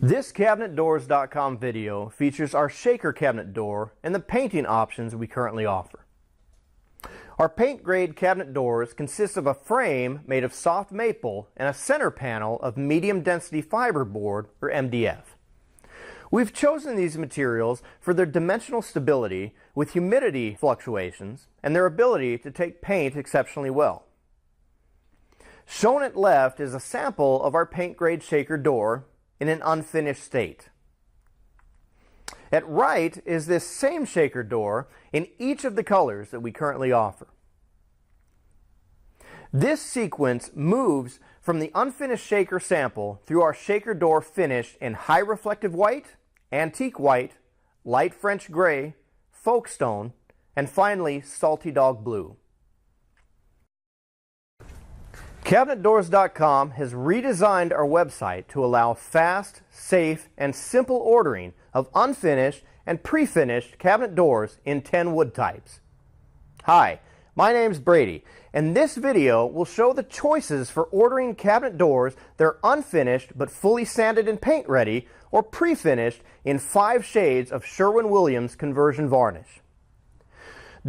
This Cabinetdoors.com video features our shaker cabinet door and the painting options we currently offer. Our paint-grade cabinet doors consist of a frame made of soft maple and a center panel of medium-density fiberboard, or MDF. We've chosen these materials for their dimensional stability with humidity fluctuations and their ability to take paint exceptionally well. Shown at left is a sample of our paint-grade shaker door in an unfinished state. At right is this same shaker door in each of the colors that we currently offer. This sequence moves from the unfinished shaker sample through our shaker door finished in high reflective white, antique white, light French gray, folkstone, and finally salty dog blue. Cabinetdoors.com has redesigned our website to allow fast, safe, and simple ordering of unfinished and pre-finished cabinet doors in 10 wood types. Hi, my name's Brady, and this video will show the choices for ordering cabinet doors that are unfinished but fully sanded and paint ready, or pre-finished in 5 shades of Sherwin-Williams conversion varnish.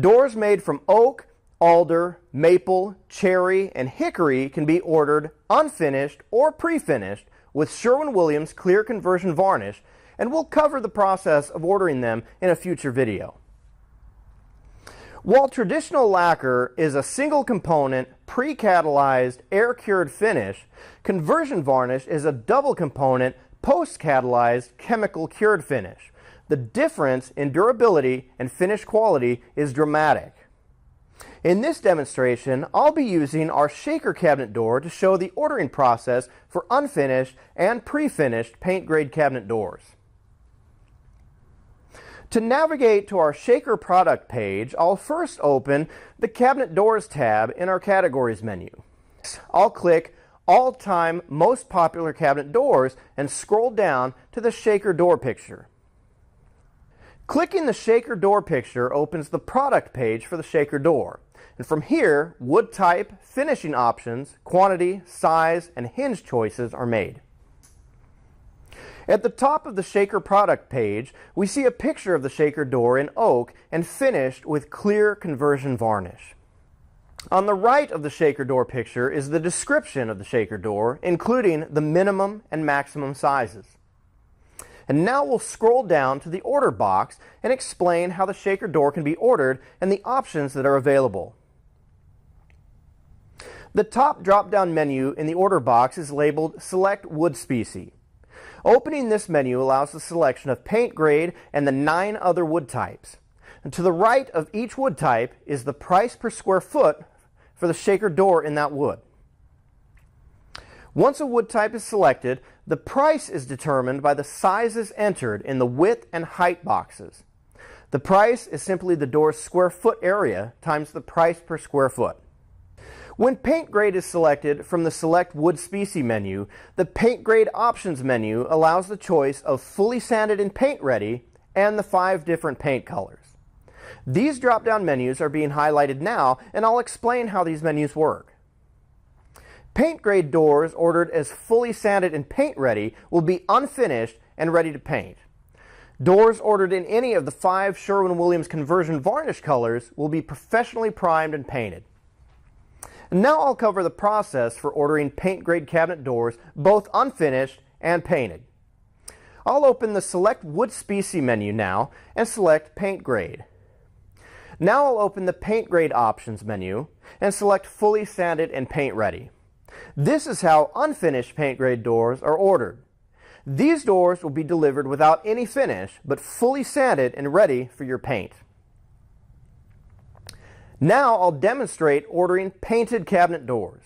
Doors made from oak, alder, maple, cherry, and hickory can be ordered unfinished or pre-finished with Sherwin-Williams clear conversion varnish, and we'll cover the process of ordering them in a future video. While traditional lacquer is a single component, pre-catalyzed, air-cured finish, conversion varnish is a double component, post-catalyzed, chemical cured finish. The difference in durability and finish quality is dramatic. In this demonstration, I'll be using our shaker cabinet door to show the ordering process for unfinished and pre-finished paint-grade cabinet doors. To navigate to our shaker product page, I'll first open the Cabinet Doors tab in our Categories menu. I'll click All-Time Most Popular Cabinet Doors and scroll down to the shaker door picture. Clicking the shaker door picture opens the product page for the shaker door. And from here, wood type, finishing options, quantity, size, and hinge choices are made. At the top of the shaker product page, we see a picture of the shaker door in oak and finished with clear conversion varnish. On the right of the shaker door picture is the description of the shaker door, including the minimum and maximum sizes. And now we'll scroll down to the order box and explain how the shaker door can be ordered and the options that are available. The top drop-down menu in the order box is labeled Select Wood Species. Opening this menu allows the selection of paint grade and the 9 other wood types. And to the right of each wood type is the price per square foot for the shaker door in that wood. Once a wood type is selected, the price is determined by the sizes entered in the width and height boxes. The price is simply the door's square foot area times the price per square foot. When paint grade is selected from the Select Wood Species menu, the Paint Grade Options menu allows the choice of fully sanded and paint ready and the 5 different paint colors. These drop-down menus are being highlighted now, and I'll explain how these menus work. Paint grade doors ordered as fully sanded and paint ready will be unfinished and ready to paint. Doors ordered in any of the 5 Sherwin-Williams conversion varnish colors will be professionally primed and painted. Now I'll cover the process for ordering paint-grade cabinet doors, both unfinished and painted. I'll open the Select Wood Species menu now and select Paint Grade. Now I'll open the Paint Grade Options menu and select Fully Sanded and Paint Ready. This is how unfinished paint-grade doors are ordered. These doors will be delivered without any finish, but fully sanded and ready for your paint. Now I'll demonstrate ordering painted cabinet doors.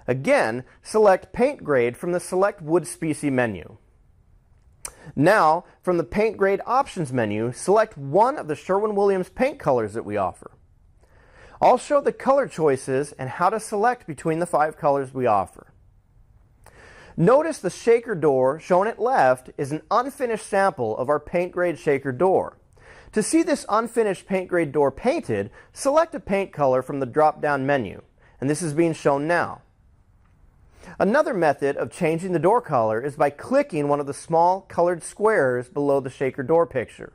Again, select Paint Grade from the Select Wood Species menu. Now, from the Paint Grade Options menu, select one of the Sherwin-Williams paint colors that we offer. I'll show the color choices and how to select between the 5 colors we offer. Notice the shaker door shown at left is an unfinished sample of our paint grade shaker door. To see this unfinished paint grade door painted, select a paint color from the drop-down menu, and this is being shown now. Another method of changing the door color is by clicking one of the small colored squares below the shaker door picture.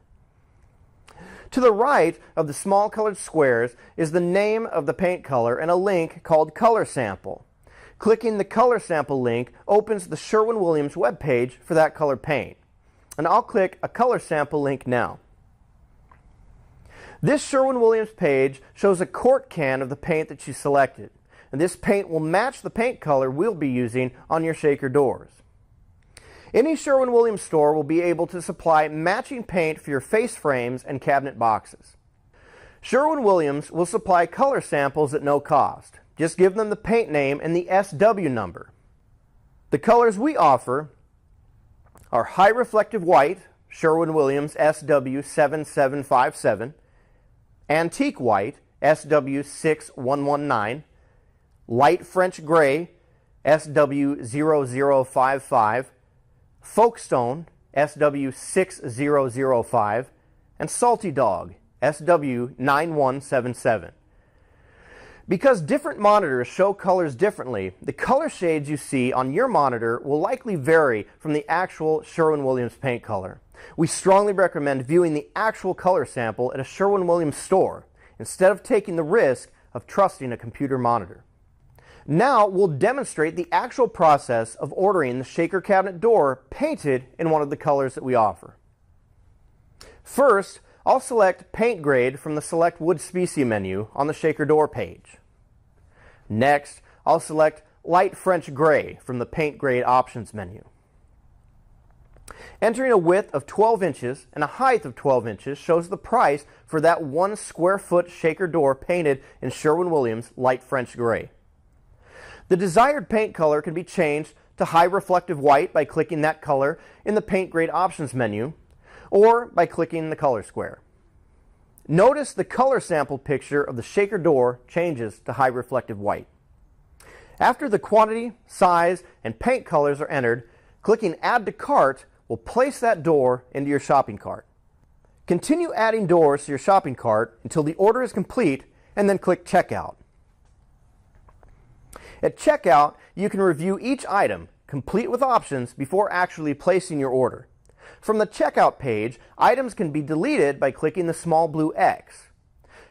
To the right of the small colored squares is the name of the paint color and a link called Color Sample. Clicking the Color Sample link opens the Sherwin-Williams webpage for that color paint. And I'll click a Color Sample link now. This Sherwin-Williams page shows a quart can of the paint that you selected. And this paint will match the paint color we'll be using on your shaker doors. Any Sherwin-Williams store will be able to supply matching paint for your face frames and cabinet boxes. Sherwin-Williams will supply color samples at no cost. Just give them the paint name and the SW number. The colors we offer are High Reflective White, Sherwin-Williams SW7757, Antique White, SW6119, Light French Gray, SW0055, Folkestone, SW6005, and Salty Dog, SW9177. Because different monitors show colors differently, the color shades you see on your monitor will likely vary from the actual Sherwin-Williams paint color. We strongly recommend viewing the actual color sample at a Sherwin-Williams store instead of taking the risk of trusting a computer monitor. Now we'll demonstrate the actual process of ordering the shaker cabinet door painted in one of the colors that we offer. First, I'll select Paint Grade from the Select Wood Species menu on the shaker door page. Next, I'll select Light French Gray from the Paint Grade Options menu. Entering a width of 12 inches and a height of 12 inches shows the price for that 1 square foot shaker door painted in Sherwin-Williams Light French Gray. The desired paint color can be changed to High Reflective White by clicking that color in the Paint Grade Options menu, or by clicking the color square. Notice the color sample picture of the shaker door changes to High Reflective White. After the quantity, size, and paint colors are entered, clicking Add to Cart will place that door into your shopping cart. Continue adding doors to your shopping cart until the order is complete, and then click Checkout. At checkout, you can review each item, complete with options, before actually placing your order. From the checkout page, items can be deleted by clicking the small blue X.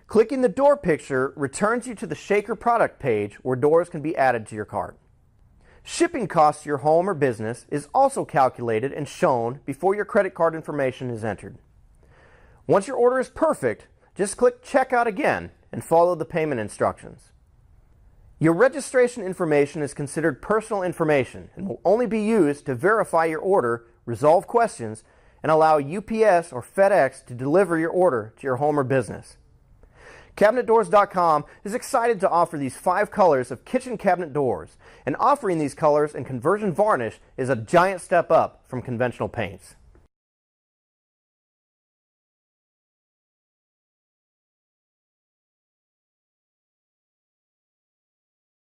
Clicking the door picture returns you to the shaker product page where doors can be added to your cart. Shipping costs to your home or business is also calculated and shown before your credit card information is entered. Once your order is perfect, just click Checkout again and follow the payment instructions. Your registration information is considered personal information and will only be used to verify your order, resolve questions, and allow UPS or FedEx to deliver your order to your home or business. Cabinetdoors.com is excited to offer these 5 colors of kitchen cabinet doors, and offering these colors and conversion varnish is a giant step up from conventional paints.